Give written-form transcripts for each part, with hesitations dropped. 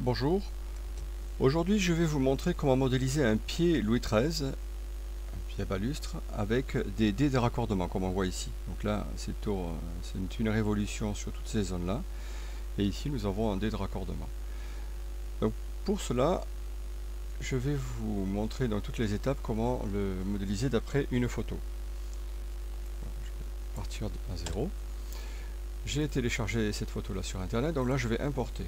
Bonjour, aujourd'hui je vais vous montrer comment modéliser un pied Louis XIII, un pied à balustre, avec des dés de raccordement comme on voit ici. Donc là c'est une révolution sur toutes ces zones là, et ici nous avons un dé de raccordement. Donc pour cela je vais vous montrer dans toutes les étapes comment le modéliser d'après une photo. Je vais partir à 0. J'ai téléchargé cette photo là sur internet, donc là je vais importer.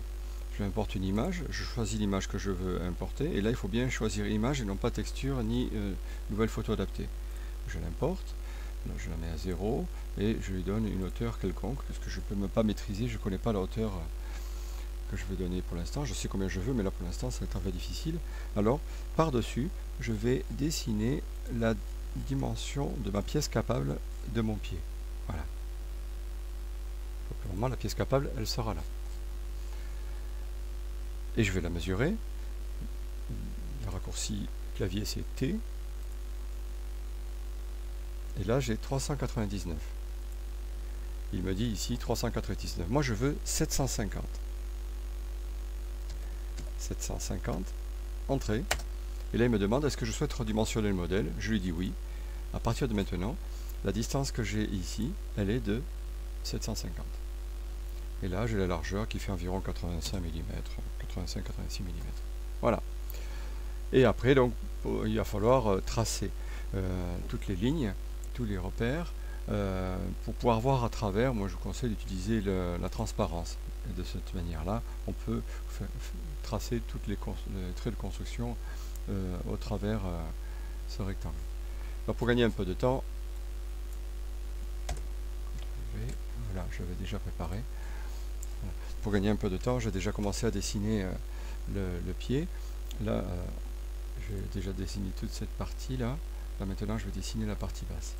Je importe une image, je choisis l'image que je veux importer, et là il faut bien choisir image et non pas texture ni nouvelle photo adaptée. Je l'importe, je la mets à 0 et je lui donne une hauteur quelconque, parce que je ne peux même pas maîtriser, je ne connais pas la hauteur que je veux donner pour l'instant. Je sais combien je veux, mais là pour l'instant ça va être un peu difficile. Alors par-dessus, je vais dessiner la dimension de ma pièce capable de mon pied. Voilà. Donc normalement la pièce capable, elle sera là. Et je vais la mesurer. Le raccourci clavier c'est T. Et là j'ai 399. Il me dit ici 399. Moi je veux 750. 750. Entrée. Et là il me demande est-ce que je souhaite redimensionner le modèle. Je lui dis oui. À partir de maintenant, la distance que j'ai ici, elle est de 750. Et là j'ai la largeur qui fait environ 85 mm. 85-86 mm. Voilà. Et après, donc, il va falloir tracer toutes les lignes, tous les repères, pour pouvoir voir à travers. Moi, je vous conseille d'utiliser la transparence. Et de cette manière-là, on peut tracer tous les traits de construction au travers ce rectangle. Alors, pour gagner un peu de temps, voilà, je vais déjà préparer. Voilà. Pour gagner un peu de temps, j'ai déjà commencé à dessiner le pied. Là, j'ai déjà dessiné toute cette partie là. Là maintenant je vais dessiner la partie basse.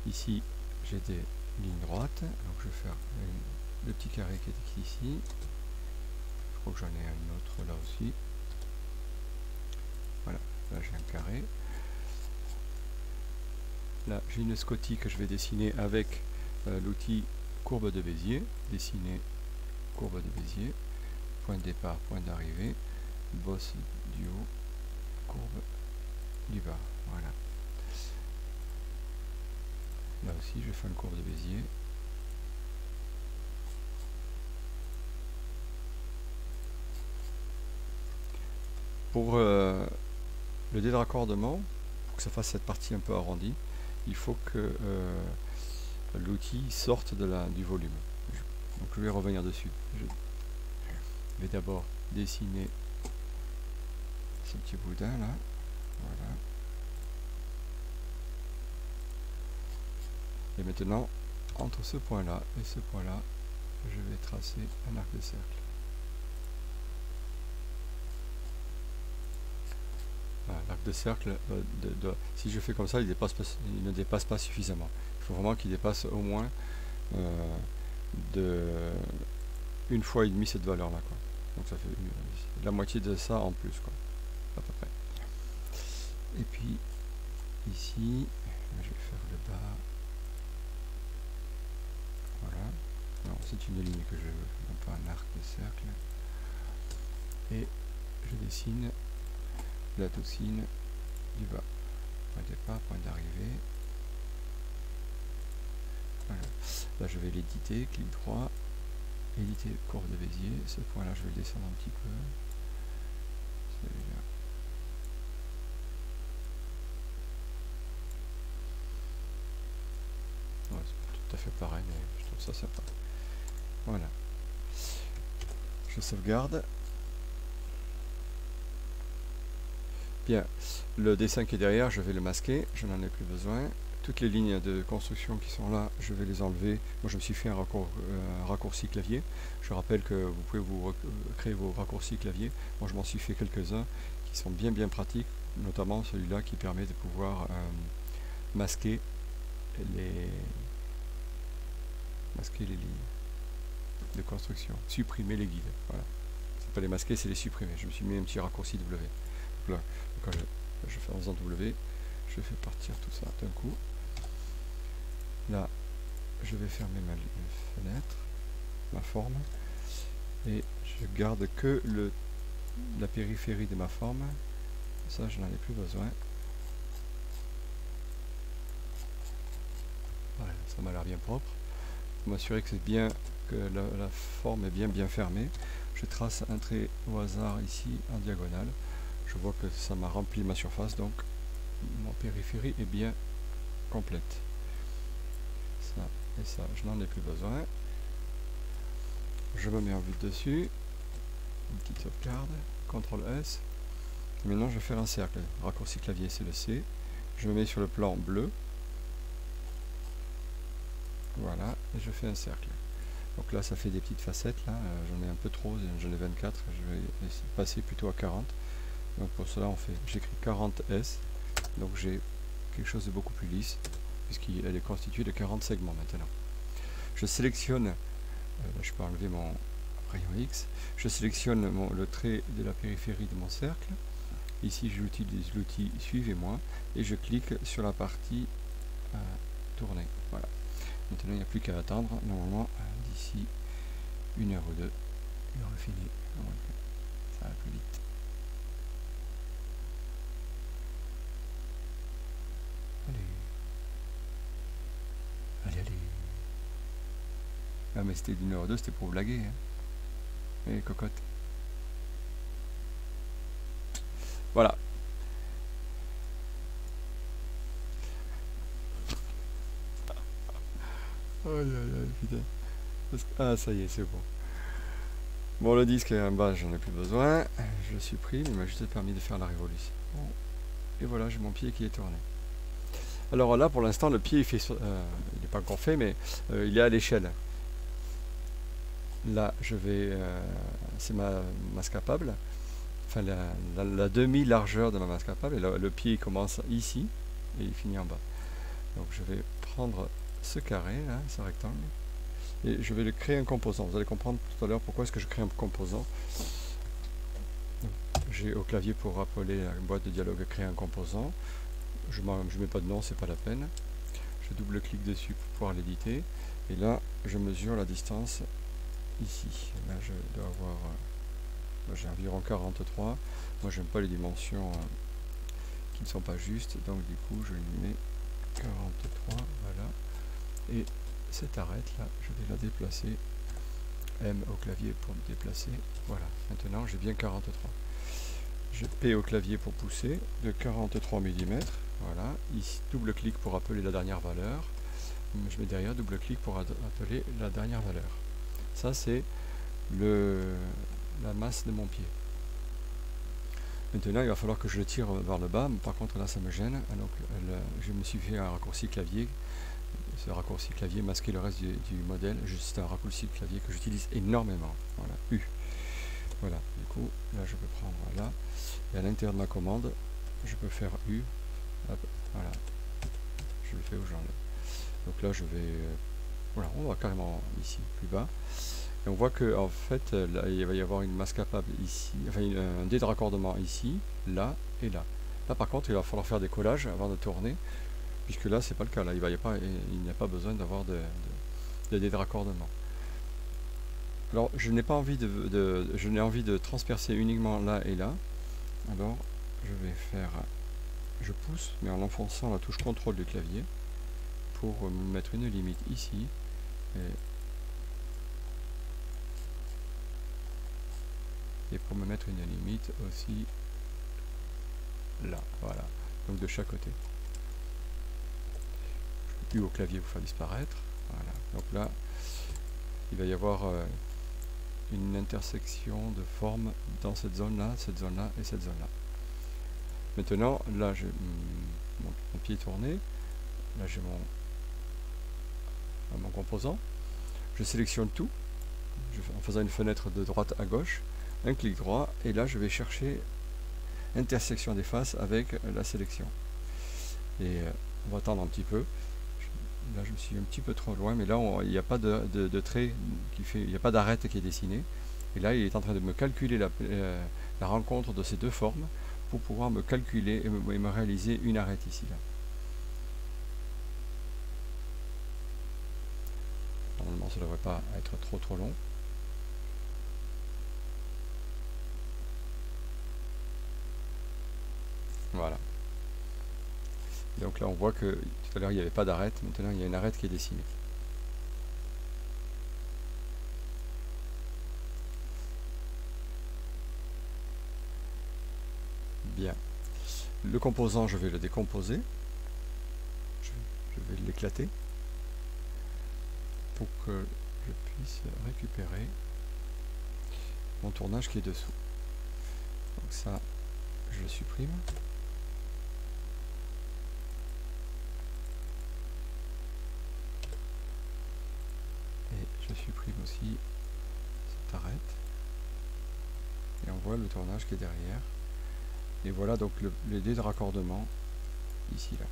Ici j'ai des lignes droites, donc je vais faire le petit carré qui est ici. Je crois que j'en ai un autre là aussi. Voilà, là j'ai un carré. Là j'ai une scotille que je vais dessiner avec l'outil courbe de Bézier. Dessiner courbe de Bézier, point de départ, point d'arrivée, bosse du haut, courbe du bas. Voilà. Là aussi je fais une courbe de Bézier. Pour le dé de raccordement, pour que ça fasse cette partie un peu arrondie, il faut que l'outil sorte du volume. Donc je vais revenir dessus. Je vais d'abord dessiner ce petit boudin là. Voilà. Et maintenant, entre ce point là et ce point là, je vais tracer un arc de cercle. Voilà, l'arc de cercle, si je fais comme ça, il ne dépasse pas suffisamment. Il faut vraiment qu'il dépasse au moins de une fois et demi cette valeur là, quoi. Donc ça fait la moitié de ça en plus, quoi, à peu près. Et puis ici je vais faire le bas. Voilà. Non, c'est une ligne que je veux, non pas un arc de cercle. Et je dessine la toxine du bas. Point de départ, point d'arrivée. Voilà. Là je vais l'éditer, clic droit, éditer courbe de Bézier. Ce point là je vais le descendre un petit peu. Celui-là. Ouais, c'est pas tout à fait pareil, mais je trouve ça sympa. Voilà. Je sauvegarde. Bien, le dessin qui est derrière, je vais le masquer, je n'en ai plus besoin. Toutes les lignes de construction qui sont là, je vais les enlever. Moi, je me suis fait un raccourci clavier. Je rappelle que vous pouvez créer vos raccourcis clavier. Moi, je m'en suis fait quelques-uns qui sont bien pratiques, notamment celui-là qui permet de pouvoir masquer les lignes de construction, supprimer les guides. Voilà. C'est pas les masquer, c'est les supprimer. Je me suis mis un petit raccourci W. Donc là, quand je fais en faisant W, je fais partir tout ça d'un coup. Là, je vais fermer ma fenêtre, ma forme. et je garde que la périphérie de ma forme. Ça, je n'en ai plus besoin. Voilà, ça m'a l'air bien propre. Pour m'assurer que c'est bien, que la forme est bien fermée. Je trace un trait au hasard ici en diagonale. Je vois que ça m'a rempli ma surface, donc mon périphérie est bien complète. Ça et ça, je n'en ai plus besoin. Je me mets en vue dessus. Une petite sauvegarde. CTRL S. Et maintenant, je vais faire un cercle. Raccourci clavier, c'est le C. Je me mets sur le plan bleu. Voilà, et je fais un cercle. Donc là, ça fait des petites facettes. Là, j'en ai un peu trop, j'en ai 24. Je vais passer plutôt à 40. Donc pour cela, j'écris 40S. Donc j'ai quelque chose de beaucoup plus lisse, puisqu'elle est constituée de 40 segments maintenant. Je sélectionne, je peux enlever mon rayon X. Je sélectionne le trait de la périphérie de mon cercle. Ici, j'utilise l'outil Suivez-moi et je clique sur la partie tourner. Voilà. Maintenant, il n'y a plus qu'à attendre. Normalement, d'ici 1 heure ou 2, il aura fini. Donc, ça va plus vite. Allez. Ah, mais c'était d'1 heure ou 2, c'était pour blaguer. Hein. Et cocotte. Voilà. Aïe, putain. Ah, ça y est, c'est bon. Bon, le disque en bas, j'en ai plus besoin. Je le supprime, il m'a juste permis de faire la révolution. Bon. Et voilà, j'ai mon pied qui est tourné. Alors là, pour l'instant, le pied, il n'est pas encore fait, mais il est à l'échelle. Là, je vais... c'est ma masse capable. Enfin, la demi-largeur de ma masse capable. Et le pied il commence ici, et il finit en bas. Donc, je vais prendre ce carré, là, ce rectangle. Et je vais créer un composant. Vous allez comprendre tout à l'heure pourquoi est-ce que je crée un composant. J'ai au clavier pour rappeler la boîte de dialogue créer un composant. Je ne mets pas de nom, c'est pas la peine. Je double-clique dessus pour pouvoir l'éditer. Et là, je mesure la distance ici. Là, je dois avoir... j'ai environ 43. Moi, j'aime pas les dimensions qui ne sont pas justes. Donc, du coup, je lui mets 43. Voilà. Et cette arête là, je vais la déplacer. M au clavier pour me déplacer. Voilà, maintenant j'ai bien 43. Je P au clavier pour pousser de 43 mm. Voilà, ici double-clic pour appeler la dernière valeur. Je mets derrière double-clic pour appeler la dernière valeur. Ça c'est la masse de mon pied. Maintenant il va falloir que je le tire vers le bas, mais par contre là ça me gêne. Donc je me suis fait un raccourci clavier. Ce raccourci clavier masquer le reste du modèle. C'est un raccourci clavier que j'utilise énormément. Voilà, U. Voilà, du coup, là je peux prendre là. Et à l'intérieur de ma commande, je peux faire U. Hop, voilà. Je le fais où j'enlève. Donc là je vais... voilà, on va carrément ici, plus bas. Et on voit que en fait, là, il va y avoir une masse capable ici. Enfin, un dé de raccordement ici, là et là. Là par contre, il va falloir faire des collages avant de tourner. Puisque là, c'est pas le cas. Là, il n'y a pas besoin d'avoir de dé de raccordement. Alors, je n'ai pas envie je n'ai envie de transpercer uniquement là et là. Alors, je vais faire... je pousse, mais en enfonçant la touche CTRL du clavier pour me mettre une limite ici. Et pour me mettre une limite aussi là. Voilà. Donc, de chaque côté. U au clavier pour faire disparaître. Voilà. Donc là, il va y avoir une intersection de formes dans cette zone-là et cette zone-là. Maintenant, là, j'ai mon pied tourné. Là, j'ai mon composant. Je sélectionne tout en faisant une fenêtre de droite à gauche. Un clic droit. Et là, je vais chercher intersection des faces avec la sélection. Et on va attendre un petit peu. Là, je me suis un petit peu trop loin, mais là, il n'y a pas de trait qui fait, il n'y a pas d'arête qui est dessinée. Et là, il est en train de me calculer la rencontre de ces deux formes pour pouvoir me calculer et me réaliser une arête ici. Là. Normalement, ça ne devrait pas être trop long. Voilà. Et donc là on voit que tout à l'heure il n'y avait pas d'arête, maintenant il y a une arête qui est dessinée. Bien. Le composant, je vais le décomposer. Je vais l'éclater pour que je puisse récupérer mon tournage qui est dessous. Donc ça, je le supprime. Et je supprime aussi cette arête. Et on voit le tournage qui est derrière. Et voilà donc les dés de raccordement ici là.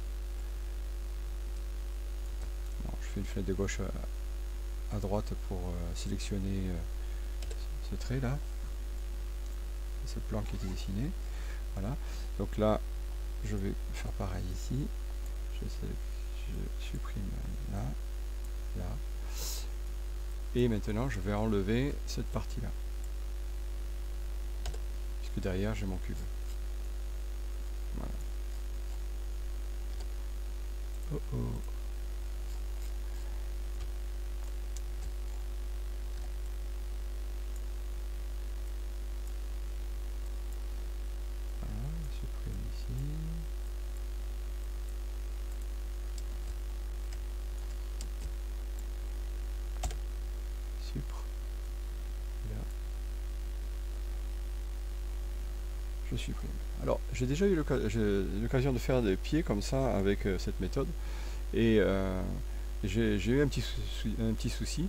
Bon, je fais une fenêtre de gauche à droite pour sélectionner ce trait là, ce plan qui était dessiné. Voilà. Donc là, je vais faire pareil ici. Je supprime là, là. Et maintenant, je vais enlever cette partie là, puisque derrière j'ai mon cube. Voilà. Oh oh. Voilà, je supprime ici. Supre. Là. Je supprime. Alors, j'ai déjà eu l'occasion de faire des pieds comme ça avec cette méthode. Et j'ai eu un petit souci.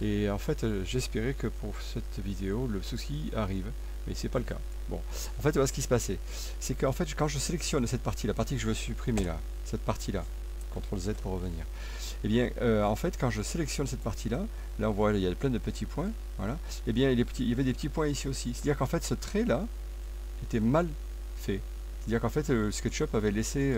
Et en fait, j'espérais que pour cette vidéo, le souci arrive. Mais c'est pas le cas. Bon, en fait, voilà ce qui se passait. C'est qu'en fait, quand je sélectionne cette partie, la partie que je veux supprimer là, cette partie-là, CTRL Z pour revenir. Et bien, en fait, quand je sélectionne cette partie-là, là on voit, il y a plein de petits points, voilà. Et bien, il y avait des petits points ici aussi. C'est-à-dire qu'en fait, ce trait-là était mal fait. C'est-à-dire qu'en fait, SketchUp avait laissé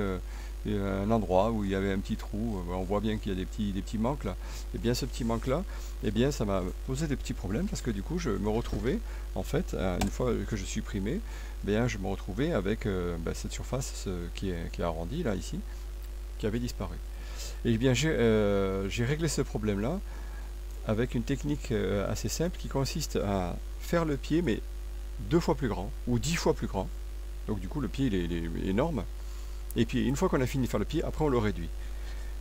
un endroit où il y avait un petit trou. On voit bien qu'il y a des petits manques là. Et bien, ce petit manque-là, et bien, ça m'a posé des petits problèmes parce que du coup, je me retrouvais, en fait, une fois que je supprimais, bien, je me retrouvais avec cette surface qui est arrondie là, ici, qui avait disparu. Et bien, j'ai réglé ce problème-là avec une technique assez simple qui consiste à faire le pied, mais 2 fois plus grand ou 10 fois plus grand. Donc du coup le pied il est énorme. Et puis une fois qu'on a fini de faire le pied, après on le réduit.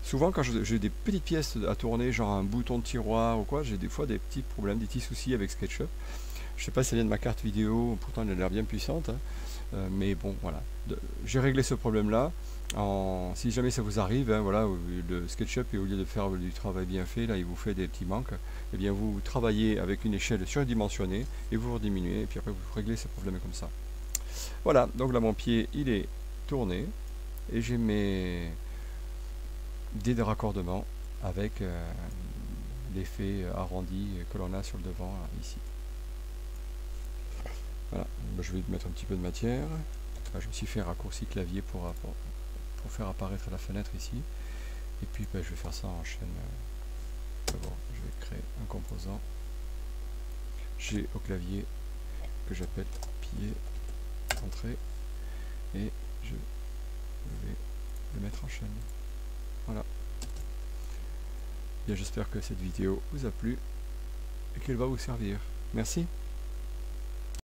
Souvent quand j'ai des petites pièces à tourner, genre un bouton de tiroir ou quoi, j'ai des fois des petits problèmes, des petits soucis avec SketchUp. Je sais pas si ça vient de ma carte vidéo, pourtant elle a l'air bien puissante, hein. Mais bon voilà. J'ai réglé ce problème là. Si jamais ça vous arrive, hein, voilà, le SketchUp, et au lieu de faire du travail bien fait, là il vous fait des petits manques, et bien vous travaillez avec une échelle surdimensionnée et vous rediminuez, et puis après vous réglez ces problèmes comme ça. Voilà, donc là mon pied il est tourné, et j'ai mes dés de raccordement avec l'effet arrondi que l'on a sur le devant là, ici. Voilà, je vais mettre un petit peu de matière. Là, je me suis fait un raccourci clavier pour faire apparaître la fenêtre ici. Et puis je vais faire ça en chaîne. D'abord, je vais créer un composant. J'ai au clavier que j'appelle pied, entrée, et je vais le mettre en chaîne. Voilà. Bien, j'espère que cette vidéo vous a plu et qu'elle va vous servir. Merci.